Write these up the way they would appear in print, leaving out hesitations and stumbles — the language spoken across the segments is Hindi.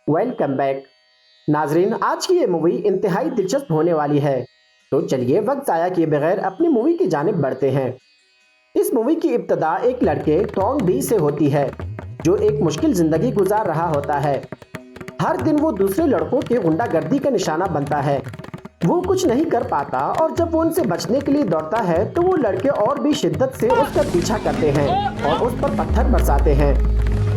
वेलकम बैक नाजरीन। आज की ये मूवी इंतहाई दिलचस्प होने वाली है, तो चलिए वक्त ज़ाया किए बगैर अपनी मूवी की जानिब बढ़ते हैं। इस मूवी की इब्तदा एक लड़के थोंग डी से होती है, जो एक मुश्किल ज़िंदगी गुजार रहा होता है। हर दिन वो दूसरे लड़कों की गुंडागर्दी का निशाना बनता है। वो कुछ नहीं कर पाता और जब वो उनसे बचने के लिए दौड़ता है तो वो लड़के और भी शिद्दत से उसका पीछा करते हैं और उस पर पत्थर बरसाते हैं।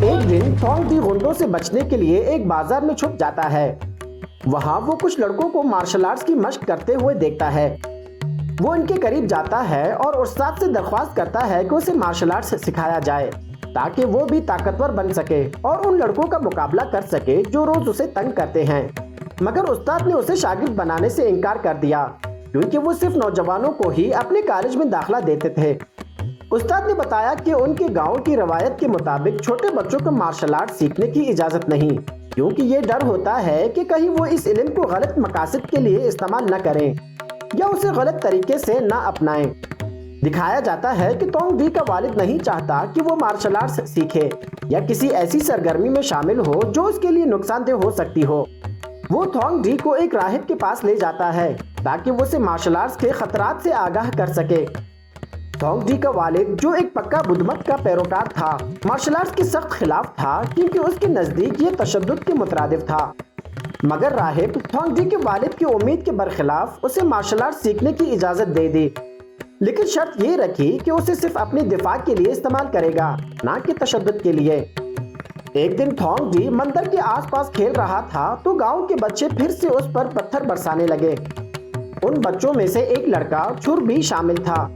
एक दिन थोंग डी गुंडों से बचने के लिए एक बाजार में छुप जाता है। वहाँ वो कुछ लड़कों को मार्शल आर्ट्स की मशक करते हुए देखता है। वो इनके करीब जाता है और उस्ताद से दरख्वास्त करता है कि उसे मार्शल आर्ट्स सिखाया जाए, ताकि वो भी ताकतवर बन सके और उन लड़कों का मुकाबला कर सके जो रोज उसे तंग करते हैं। मगर उस्ताद ने उसे शागिर्द बनाने से इनकार कर दिया, क्योंकि वो सिर्फ नौजवानों को ही अपने कॉलेज में दाखिला देते थे। उस्ताद ने बताया कि उनके गांव की रवायत के मुताबिक छोटे बच्चों को मार्शल आर्ट सीखने की इजाज़त नहीं, क्योंकि ये डर होता है कि कहीं वो इस इल्म को गलत मकासद के लिए इस्तेमाल न करें या उसे गलत तरीके से न अपनाएं। दिखाया जाता है कि थोंग डी का वालिद नहीं चाहता कि वो मार्शल आर्ट्स सीखे या किसी ऐसी सरगर्मी में शामिल हो जो उसके लिए नुकसानदेह हो सकती हो। वो थोंग डी को एक राहिब के पास ले जाता है ताकि वो उसे मार्शल आर्ट्स के खतरात से आगाह कर सके। थोंग डी का वालिद, जो एक पक्का बुद्ध मत का पैरोकार था, मार्शल आर्ट्स के सख्त खिलाफ था, क्योंकि उसके नजदीक ये तशद्दुद के मुतरादिफ था। मगर राहिब थोंग डी के वालिद की उम्मीद के बरखिलाफ उसे मार्शल आर्ट सीखने की इजाजत दे दी, लेकिन शर्त ये रखी कि उसे सिर्फ अपने दिफा के लिए इस्तेमाल करेगा, ना कि तशद्दुद के लिए। एक दिन थोंग डी मंदिर के आसपास खेल रहा था तो गांव के बच्चे फिर से उस पर पत्थर बरसाने लगे। उन बच्चों में से एक लड़का छुर भी शामिल था,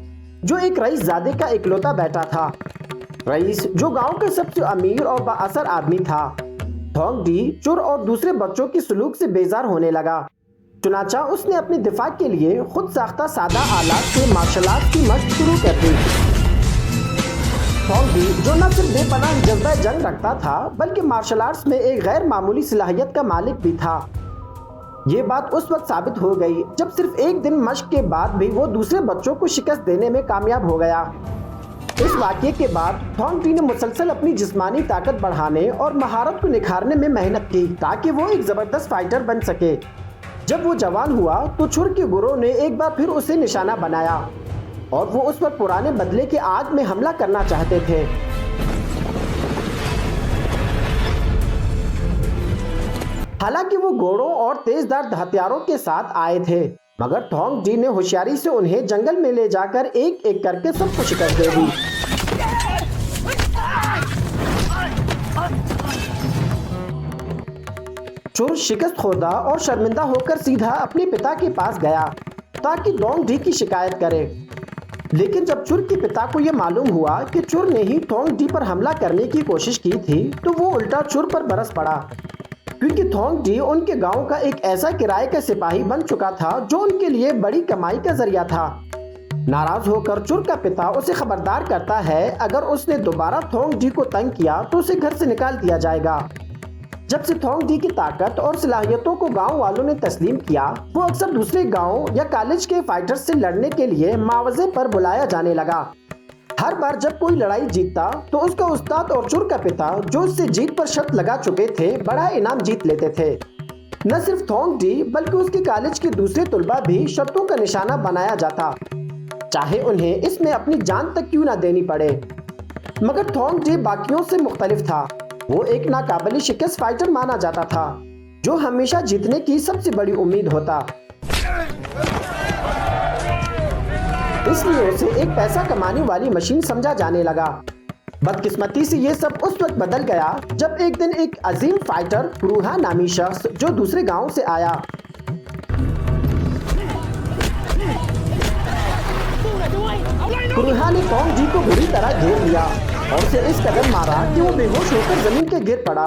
जो एक रईसजादे का इकलौता बेटा था। रईस, जो गांव का सबसे अमीर और बाअसर आदमी था। थोंग डी चुर और दूसरे बच्चों की सलूक से बेजार होने लगा। चुनाचा उसने अपने दिफा के लिए खुद साख्ता सादा आलात से मार्शल आर्ट की मशक शुरू कर दी। थोंग डी, जो न सिर्फ बेपनाह जज्बा जंग रखता था, बल्कि मार्शल आर्ट्स में एक गैर मामूली सलाहियत का मालिक भी था। ये बात उस वक्त साबित हो गई जब सिर्फ एक दिन मशक के बाद भी वो दूसरे बच्चों को शिकस्त देने में कामयाब हो गया। इस वाक़ये के बाद थोंग डी ने मुसलसल अपनी जिस्मानी ताकत बढ़ाने और महारत को निखारने में मेहनत की, ताकि वो एक ज़बरदस्त फाइटर बन सके। जब वो जवान हुआ तो छुर के गुरों ने एक बार फिर उसे निशाना बनाया और वो उस पर पुराने बदले के आग में हमला करना चाहते थे। हालांकि वो घोड़ों और तेजदार हथियारों के साथ आए थे, मगर थोंग डी ने होशियारी से उन्हें जंगल में ले जाकर एक एक करके सबको शिकस्त दे दी। चुर शिकस्त खोदा और शर्मिंदा होकर सीधा अपने पिता के पास गया ताकि थोंग डी की शिकायत करे। लेकिन जब चुर के पिता को यह मालूम हुआ कि चुर ने ही थोंग डी पर हमला करने की कोशिश की थी, तो वो उल्टा चुर पर बरस पड़ा, क्योंकि थोंग डी उनके गांव का एक ऐसा किराए का सिपाही बन चुका था जो उनके लिए बड़ी कमाई का जरिया था। नाराज होकर चुर का पिता उसे खबरदार करता है, अगर उसने दोबारा थोंग डी को तंग किया तो उसे घर से निकाल दिया जाएगा। जब से थोंग डी की ताकत और सलाहियतों को गांव वालों ने तस्लीम किया, वो अक्सर दूसरे गांव या कॉलेज के फाइटर्स से लड़ने के लिए मावजे पर बुलाया जाने लगा। हर बार जब कोई लड़ाई जीतता तो उसका उस्ताद और चुर का पिता, जो उससे जीत पर शर्त लगा चुके थे, बड़ा इनाम जीत लेते थे। न सिर्फ थोंग डी बल्कि उसके कॉलेज के दूसरे तुलबा भी शर्तों का निशाना बनाया जाता, चाहे उन्हें इसमें अपनी जान तक क्यों न देनी पड़े। मगर थोंग डी बाकियों से मुख्तलिफ था। वो एक नाकाबिल शिकस्त फाइटर माना जाता था, जो हमेशा जीतने की सबसे बड़ी उम्मीद होता। इसलिए उसे एक पैसा कमाने वाली मशीन समझा जाने लगा। बदकिस्मती से ये सब उस वक्त बदल गया जब एक दिन एक अजीम फाइटर कुरुहा नामी शख्स, जो दूसरे गांव से आया, कुरुहा ने थोंग डी को बुरी तरह घेर लिया और उसे इस कदर मारा कि वो बेहोश होकर जमीन के गिर पड़ा।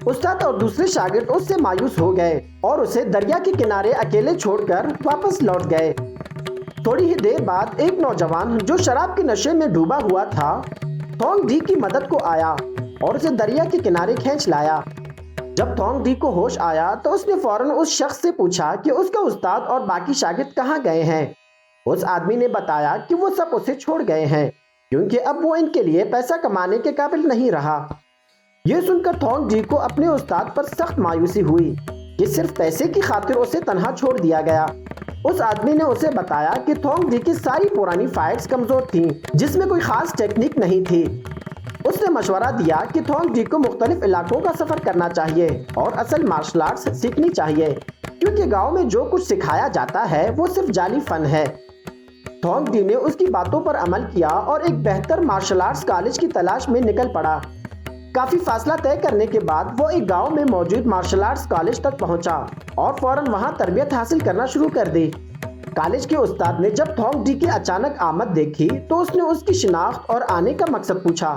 उस्ताद और दूसरे शागिर्द उससे मायूस हो गए और उसे दरिया के किनारे अकेले छोड़कर वापस लौट गए। थोड़ी ही देर बाद एक नौजवान, जो शराब के नशे में डूबा हुआ था, थोंग डी की मदद को आया और उसे दरिया के किनारे खींच लाया। जब थोंग डी को होश आया तो उसने फौरन उस शख्स से पूछा कि उसका उस्ताद और बाकी शागिर्द कहाँ गए हैं। उस आदमी ने बताया कि वो सब उसे छोड़ गए हैं, क्योंकि अब वो इनके लिए पैसा कमाने के काबिल नहीं रहा। ये सुनकर थोंग जी को अपने उस्ताद पर सख्त मायूसी हुई कि सिर्फ पैसे की खातिर उसे तन्हा छोड़ दिया गया। उस आदमी ने उसे बताया कि थोंग जी की सारी पुरानी फाइट्स कमजोर थीं, जिसमें कोई खास टेक्निक नहीं थी। उसने मशवरा दिया कि थोंग जी को मुख्तलिफ इलाकों का सफर करना चाहिए और असल मार्शल आर्ट्स सीखनी चाहिए, क्योंकि गांव में जो कुछ सिखाया जाता है वो सिर्फ जाली फन है। थोंग जी ने उसकी बातों पर अमल किया और एक बेहतर मार्शल आर्ट्स कॉलेज की तलाश में निकल पड़ा। काफी फासला तय करने के बाद वो एक गांव में मौजूद मार्शल आर्ट्स कॉलेज तक पहुंचा और फौरन वहां तरबियत हासिल करना शुरू कर दी। कॉलेज के उस्ताद ने जब थोंग जी की अचानक आमद देखी तो उसने उसकी शिनाख्त और आने का मकसद पूछा।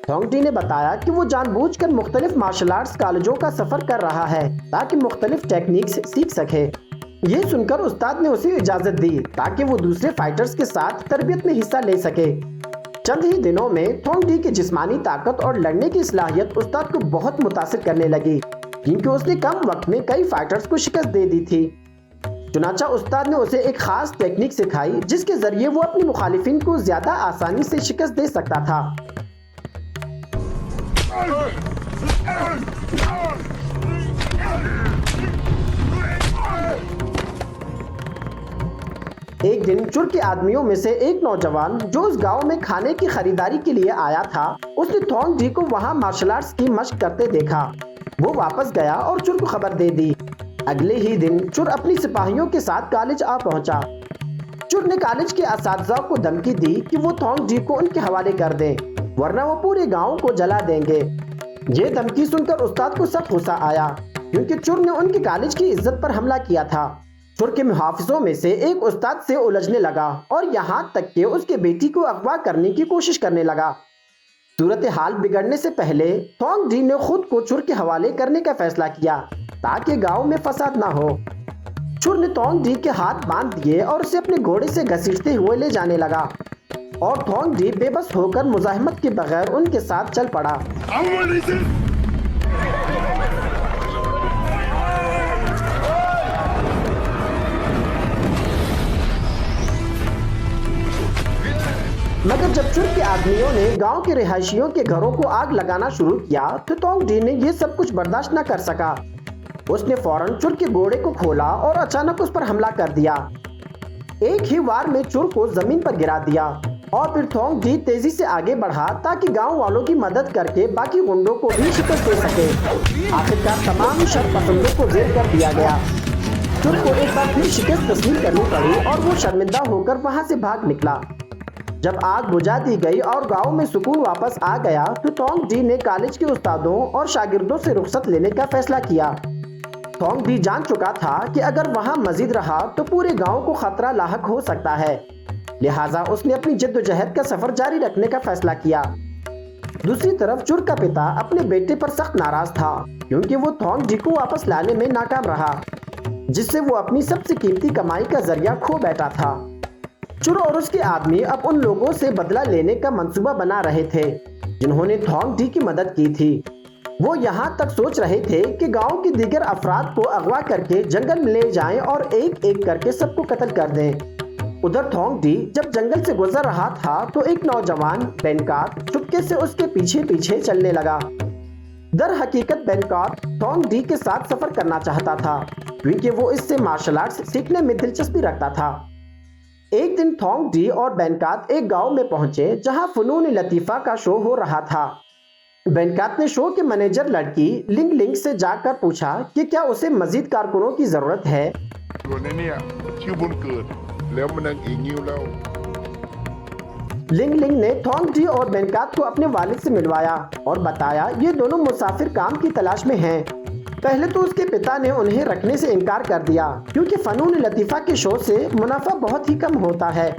थोंग जी ने बताया कि वो जानबूझकर मुख्तलिफ मार्शल आर्ट्स कॉलेजों का सफर कर रहा है ताकि मुख्तलिफ टेक्निक्स सीख सके। ये सुनकर उस्ताद ने उसे इजाजत दी ताकि वो दूसरे फाइटर्स के साथ तरबियत में हिस्सा ले सके। चंद ही दिनों में थोंग जी की जिस्मानी ताकत और लड़ने की सलाहियत उस्ताद को बहुत मुतासिर करने लगी, क्योंकि उसने कम वक्त में कई फाइटर्स को शिकस्त दे दी थी। चुनांचा उस्ताद ने उसे एक खास टेक्निक सिखाई जिसके जरिए वो अपने मुखालिफिन को ज्यादा आसानी से शिकस्त दे सकता था। एक दिन चुर के आदमियों में से एक नौजवान जो उस गांव में खाने की खरीदारी के लिए आया था, उसने थोंग जी को वहां मार्शल आर्ट्स की मशक करते देखा। वो वापस गया और चुर को खबर दे दी। अगले ही दिन चुर अपनी सिपाहियों के साथ कॉलेज आ पहुंचा। चुर ने कॉलेज के असातिज़ा को धमकी दी कि वो थोंग जी को उनके हवाले कर दें, वरना वो पूरे गाँव को जला देंगे। ये धमकी सुनकर उस्ताद को सख्त गुस्सा आया, क्योंकि चुर ने उनके कॉलेज की इज्जत पर हमला किया था। चुर के मुहाफिजों में से एक उस्ताद से उलझने लगा और यहाँ तक कि उसके बेटी को अगवा करने की कोशिश करने लगा। सूरत हाल बिगड़ने से पहले थोंग जी ने खुद को चुर के हवाले करने का फैसला किया ताकि गांव में फसाद ना हो। चुर ने थोंग जी के हाथ बांध दिए और उसे अपने घोड़े से घसीटते हुए ले जाने लगा और थोंग जी बेबस होकर मुजाहिमत के बगैर उनके साथ चल पड़ा। मगर जब चुर के आदमियों ने गांव के रिहायशियों के घरों को आग लगाना शुरू किया तो थोंग जी ने यह सब कुछ बर्दाश्त न कर सका। उसने फौरन चुर के घोड़े को खोला और अचानक उस पर हमला कर दिया। एक ही वार में चुर को जमीन पर गिरा दिया और फिर थोंग जी तेजी से आगे बढ़ा ताकि गांव वालों की मदद करके बाकी गुंडों को भी शिकस्त दे सके। आखिरकार तमाम शर पसंदों को जेल कर दिया गया। चुर को एक बार फिर शिकस्त तस्लीम करनी पड़ी और वो शर्मिंदा होकर वहां से भाग निकला। जब आग बुझा दी गई और गांव में सुकून वापस आ गया तो थोंग जी ने कॉलेज के उस्तादों और शागिर्दों से रुखसत लेने का फैसला किया। थोंग जी जान चुका था कि अगर वहां मजीद रहा तो पूरे गांव को खतरा लाहक हो सकता है, लिहाजा उसने अपनी जद्दोजहद का सफर जारी रखने का फैसला किया। दूसरी तरफ चुर का पिता अपने बेटे पर सख्त नाराज था, क्योंकि वो थोंग जी को वापस लाने में नाकाम रहा, जिससे वो अपनी सबसे कीमती कमाई का जरिया खो बैठा था। चुर और उसके आदमी अब उन लोगों से बदला लेने का मंसूबा बना रहे थे जिन्होंने थोंग जी की मदद की थी। वो यहाँ तक सोच रहे थे कि गांव के दीगर अफराद को अगवा करके जंगल में ले जाएं और एक एक करके सबको कत्ल कर दें। उधर थोंग जी जब जंगल से गुजर रहा था तो एक नौजवान बेनकात चुपके से उसके पीछे पीछे चलने लगा। दर हकीकत बेनकात थोंग जी के साथ सफर करना चाहता था, क्योंकि वो इससे मार्शल आर्ट्स सीखने में दिलचस्पी रखता था। एक दिन थोंग जी और बेनकात एक गांव में पहुंचे जहां फनून लतीफा का शो हो रहा था। बेनकात ने शो के मैनेजर लड़की लिंग लिंग से जाकर पूछा कि क्या उसे मजीद कारकुनों की जरूरत है। लिंग लिंग ने थोंग जी और बेनकात को अपने वालिद से मिलवाया और बताया ये दोनों मुसाफिर काम की तलाश में हैं। पहले तो उसके पिता ने उन्हें रखने से इनकार कर दिया, क्योंकि फनून लतीफा के शो से मुनाफा बहुत ही कम होता है।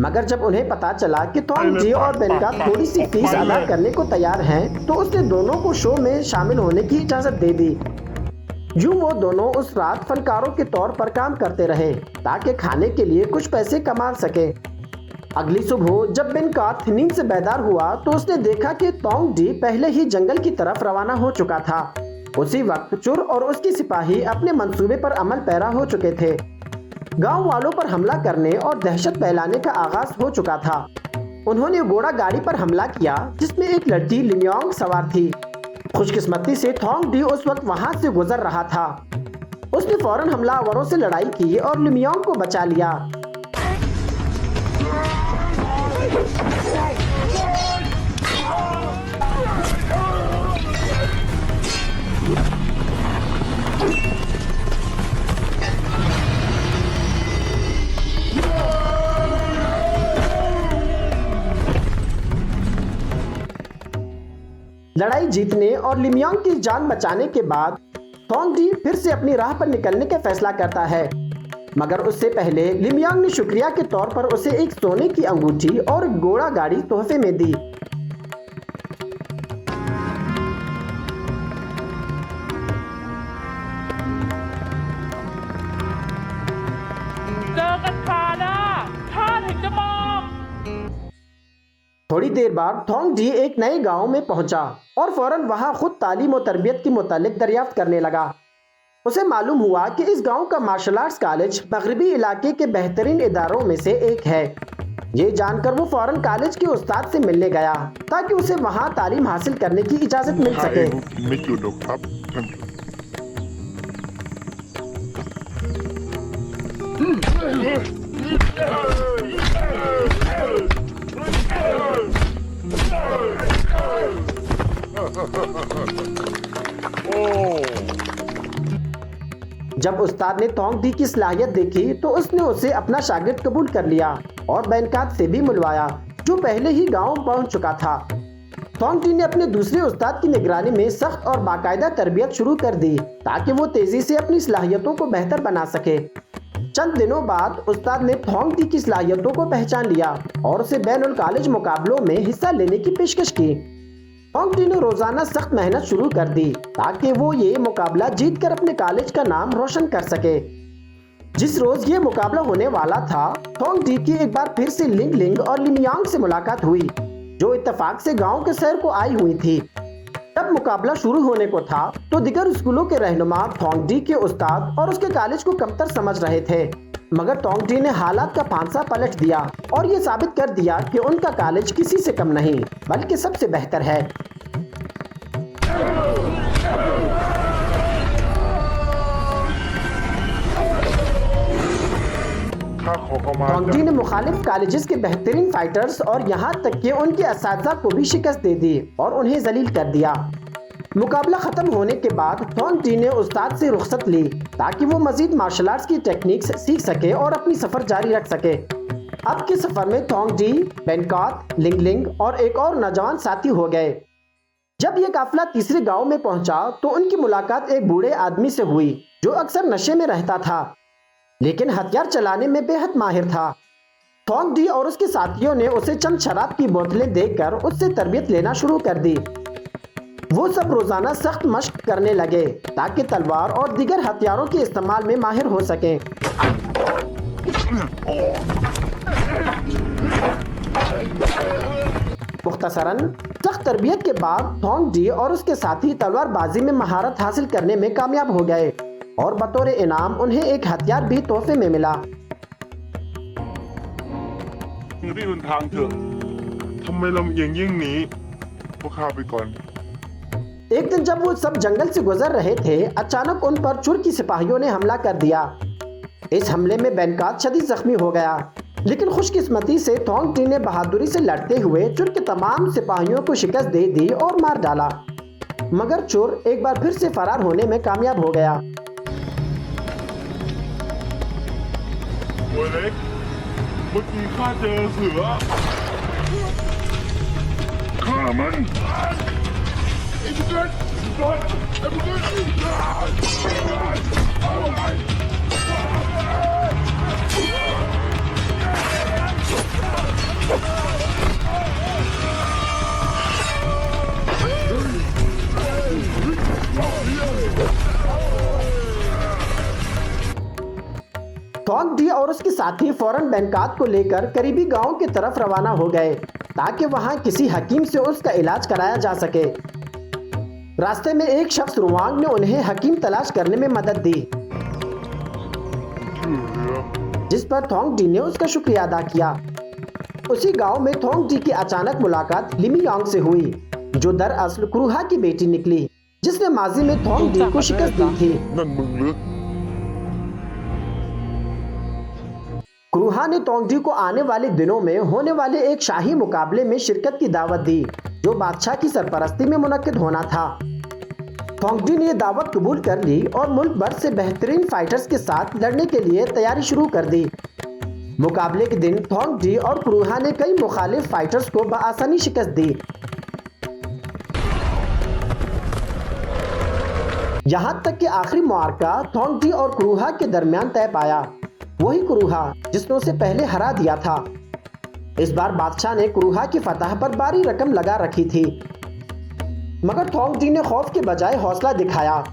मगर जब उन्हें पता चला कि थोंग जी और बेनकात थोड़ी सी फीस अदा करने को तैयार हैं, तो उसने दोनों को शो में शामिल होने की इजाजत दे दी। यूं वो दोनों उस रात फनकारों के तौर पर काम करते रहे ताकि खाने के लिए कुछ पैसे कमा सके। अगली सुबह जब बेनकात नींद से बेदार हुआ तो उसने देखा कि थोंग जी पहले ही जंगल की तरफ रवाना हो चुका था। उसी वक्त चुर और उसके सिपाही अपने मंसूबे पर अमल पैरा हो चुके थे। गांव वालों पर हमला करने और दहशत फैलाने का आगाज हो चुका था। उन्होंने घोड़ा गाड़ी पर हमला किया जिसमें एक लड़की लिम्योंग सवार थी। खुशकिस्मती से थोंग डी उस वक्त वहां से गुजर रहा था। उसने फौरन हमलावरों से लड़ाई की और लिमियोंग को बचा लिया। लड़ाई जीतने और लिमियोंग की जान बचाने के बाद थोंग डी फिर से अपनी राह पर निकलने का फैसला करता है, मगर उससे पहले लिमियोंग ने शुक्रिया के तौर पर उसे एक सोने की अंगूठी और एक घोड़ा गाड़ी तोहफे में दी। थोड़ी देर बाद थोंग डी एक नए गांव में पहुंचा और फौरन वहां खुद तालीम और तरबियत के मुतालिक दरियाफ्त करने लगा। उसे मालूम हुआ कि इस गांव का मार्शल आर्ट्स कॉलेज मगरबी इलाके के बेहतरीन इदारों में से एक है। ये जानकर वो फौरन कॉलेज के उस्ताद से मिलने गया ताकि उसे वहां तालीम हासिल करने की इजाजत मिल सके। जब उस्ताद ने थोंग डी की सलाहियत देखी तो उसने उसे अपना शागिर्द कबूल कर लिया और बैनकात से भी मिलवाया, जो पहले ही गांव पहुंच चुका था। थोंग डी ने अपने दूसरे उस्ताद की निगरानी में सख्त और बाकायदा तरबियत शुरू कर दी ताकि वो तेजी से अपनी सलाहियतों को बेहतर बना सके। चंद दिनों बाद उस्ताद ने थोंग डी की सलाहियतों को पहचान लिया और उसे बैनुल कॉलेज मुकाबलों में हिस्सा लेने की पेशकश की। थोंग डी ने रोजाना सख्त मेहनत शुरू कर दी ताकि वो ये मुकाबला जीतकर अपने कॉलेज का नाम रोशन कर सके। जिस रोज ये मुकाबला होने वाला था, थोंग डी की एक बार फिर से लिंग लिंग और लिमियोंग से मुलाकात हुई, जो इत्तेफाक से गांव के शहर को आई हुई थी। जब मुकाबला शुरू होने को था तो दिगर स्कूलों के रहनुमा थोंग डी के उस्ताद और उसके कॉलेज को कमतर समझ रहे थे, मगर थोंग डी ने हालात का फांसा पलट दिया और ये साबित कर दिया कि उनका कॉलेज किसी से कम नहीं बल्कि सबसे बेहतर है। थोंग डी ने मुखालिफ कॉलेजेस के बेहतरीन फाइटर्स और यहाँ तक कि उनके असातिज़ा को भी शिकस्त दे दी और उन्हें जलील कर दिया। मुकाबला खत्म होने के बाद थोंग डी ने उस्ताद से रुखसत ली ताकि वो मजीद मार्शल आर्ट्स की टेक्निक्स सीख सके और अपनी सफर जारी रख सके। अब के सफर में थोंग डी, बैनकात, लिंग लिंग और एक और नौजवान साथी हो गए। जब ये काफिला तीसरे गांव में पहुंचा तो उनकी मुलाकात एक बूढ़े आदमी से हुई जो अक्सर नशे में रहता था लेकिन हथियार चलाने में बेहद माहिर था। थोंग डी और उसके साथियों ने उसे चंद शराब की बोतलें देकर उससे तरबियत लेना शुरू कर दी। वो सब रोजाना सख्त मश्क करने लगे ताकि तलवार और दीगर हथियारों के इस्तेमाल में माहिर हो सकें। मुख्तसरन सख्त तरबियत के बाद थोंग डी और उसके साथी तलवारबाजी में महारत हासिल करने में कामयाब हो गए और बतौर इनाम उन्हें एक हथियार भी तोहफे में मिला। एक दिन जब वो सब जंगल से गुजर रहे थे, अचानक उन पर चुर की सिपाहियों ने हमला कर दिया। इस हमले में बैनकात शदीद जख्मी हो गया, लेकिन खुशकिस्मती से थोंग डी ने बहादुरी से लड़ते हुए चुर के तमाम सिपाहियों को शिकस्त दे दी और मार डाला, मगर चुर एक बार फिर से फरार होने में कामयाब हो गया। थोंग डी और उसके साथी फौरन बैनकात को लेकर करीबी गांव की तरफ रवाना हो गए ताकि वहां किसी हकीम से उसका इलाज कराया जा सके। रास्ते में एक शख्स रुवांग ने उन्हें हकीम तलाश करने में मदद दी, जिस पर थोंग डी ने उसका शुक्रिया अदा किया। उसी गांव में थोंग डी की अचानक मुलाकात लिमियोंग से हुई, जो दरअसल क्रूहा की बेटी निकली, जिसने माजी में थोंग डी को शिकस्त दी थी। क्रूहा ने थोंग डी को आने वाले दिनों में होने वाले एक शाही मुकाबले में शिरकत की दावत दी, जो बादशाह की सरपरस्ती में मुनक्किद होना था। थोंग डी ने दावत कबूल कर ली और मुल्क भर से बेहतरीन फाइटर्स के साथ लड़ने के लिए तैयारी शुरू कर दी। मुकाबले के दिन थोंग डी और क्रूहा ने कई मुखालिफ फाइटर्स को बआसानी शिकस्त दी। यहां तक कि आखिरी मुआरका थोंग डी और क्रूहा के दरमियान तय पाया, वही क्रूहा जिसने उसे पहले हरा दिया था। इस बार बादशाह ने क्रूहा की फतह पर भारी रकम लगा रखी थी, मगर थोंग डी ने खौफ के बजाय हौसला दिखाया।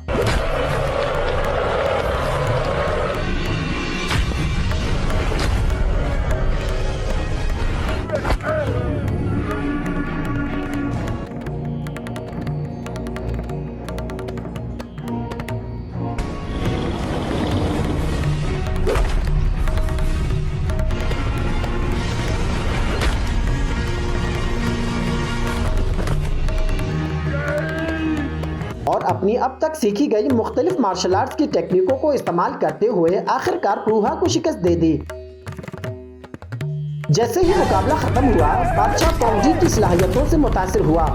और अपनी अब तक सीखी गई मुख्तलिफ मार्शल आर्ट्स की टेक्निकों को इस्तेमाल करते हुए आखिरकार क्रूहा को शिकस्त दे दी। जैसे ही मुकाबला खत्म हुआ, बादशाह थोंग डी की सलाहियतों से मुतासिर हुआ,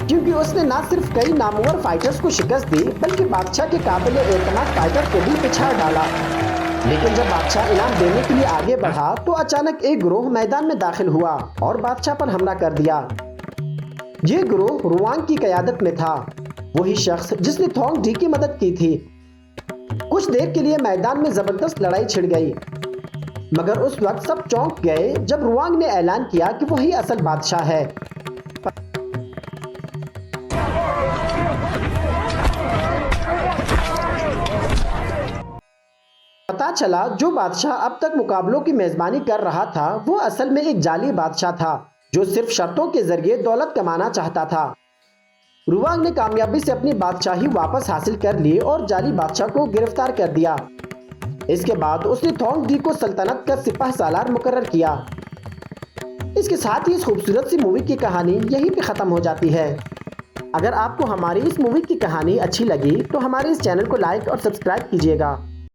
क्योंकि उसने न सिर्फ कई नामवर फाइटर्स को शिकस्त दी, बल्कि बादशाह के काबिल एतमाद फाइटर को भी पिछाड़ डाला। लेकिन जब बादशाह इनाम देने के लिए आगे बढ़ा तो अचानक एक गिरोह मैदान में दाखिल हुआ और बादशाह पर हमला कर दिया। ये गिरोह रुआंग की क़यादत में था, वही शख्स जिसने थोंग डी की मदद की थी। कुछ देर के लिए मैदान में जबरदस्त लड़ाई छिड़ गई, मगर उस वक्त सब चौंक गए जब रुआंग ने ऐलान किया कि वही असल बादशाह है। पता चला जो बादशाह अब तक मुकाबलों की मेजबानी कर रहा था, वो असल में एक जाली बादशाह था, जो सिर्फ शर्तों के जरिए दौलत कमाना चाहता था। रुआंग ने कामयाबी से अपनी बादशाही वापस हासिल कर ली और जाली बादशाह को गिरफ्तार कर दिया। इसके बाद उसने थोंग डी को सल्तनत का सिपाह सालार मुकर्रर किया। इसके साथ ही इस खूबसूरत सी मूवी की कहानी यहीं पे ख़त्म हो जाती है। अगर आपको हमारी इस मूवी की कहानी अच्छी लगी तो हमारे इस चैनल को लाइक और सब्सक्राइब कीजिएगा।